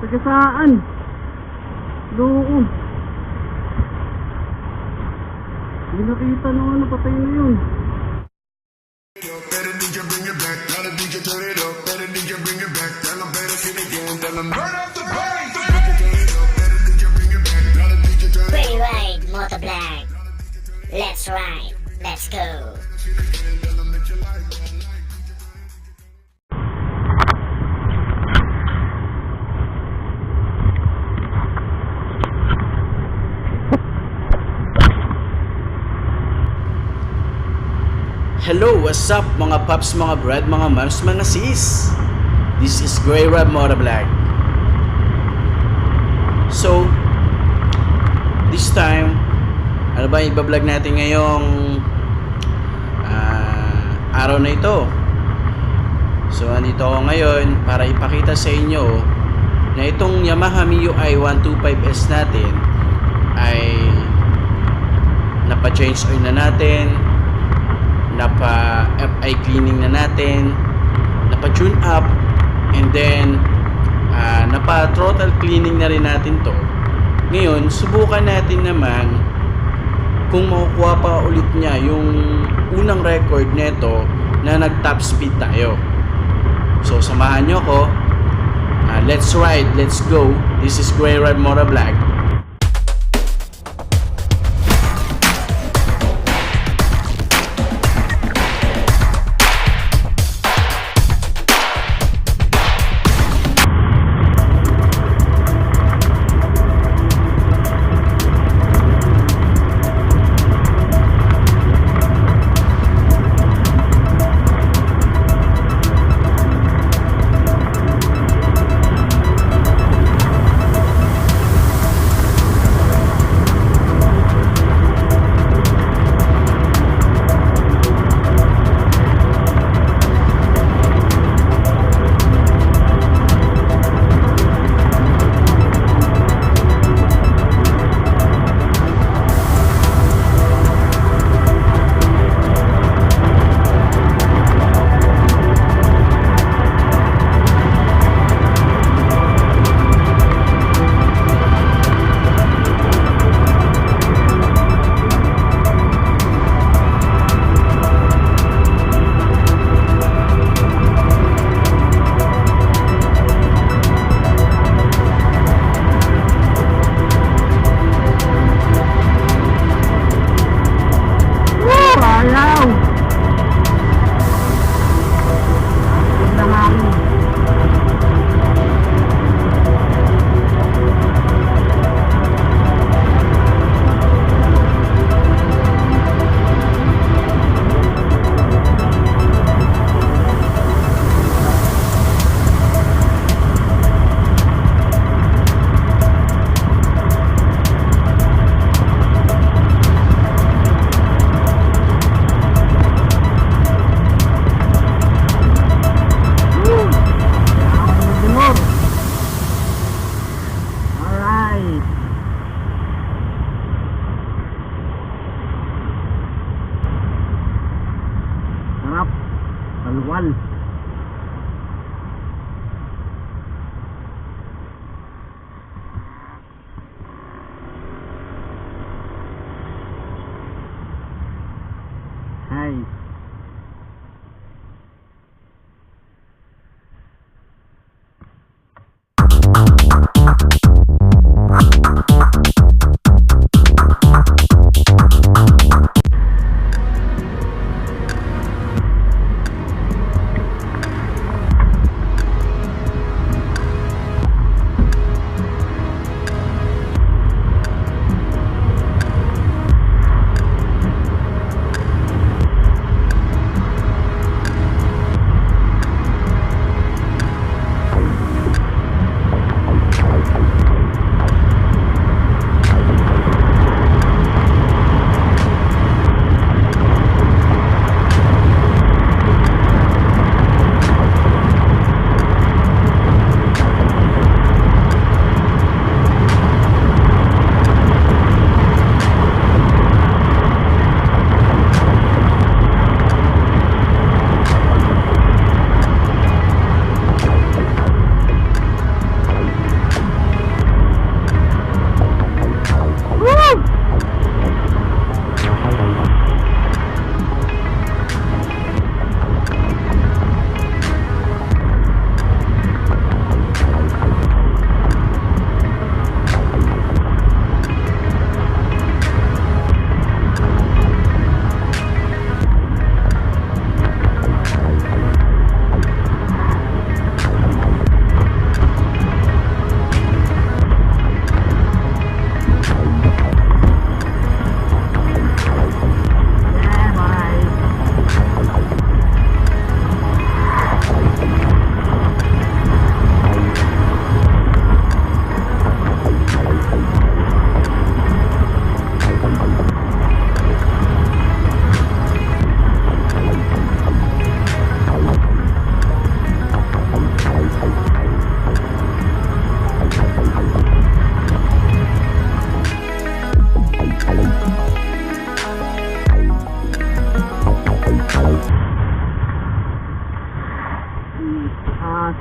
Tagasaan. Loob. Hindi nakita nung ano, patay na yun. Pre-ride motovlog. Let's ride. Let's go. Hello, what's up mga paps, mga brad, mga moms, mga sis? This is Grey Rab Motovlog. So, this time, ano ba yung ibablog natin ngayong araw na ito? So, andito ako ngayon para ipakita sa inyo na itong Yamaha Mio i125S natin ay napa-change oil na natin, napa-FI cleaning na natin, napa-tune up, and then napa-throttle cleaning na rin natin to. Ngayon, subukan natin naman kung makukuha pa ulit niya yung unang record neto na nag-top speed tayo. So, samahan nyo ko. Let's ride, let's go. This is Grey Rab Motovlog.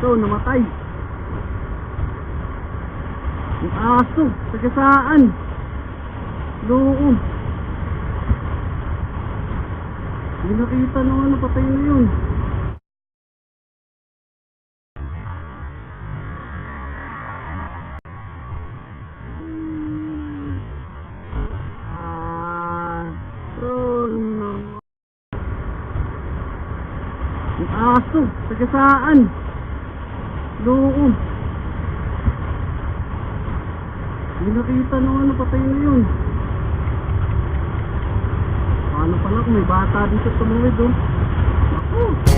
Ito, namatay. Yung aso, tagasaan. Loob. Hindi nakita nung ano, patay na yun. Yung aso, tagasaan. Loob. Hindi nakita nung ano, patay na yun. Paano pala kung may bata dito sa tumawid, oh. Ako.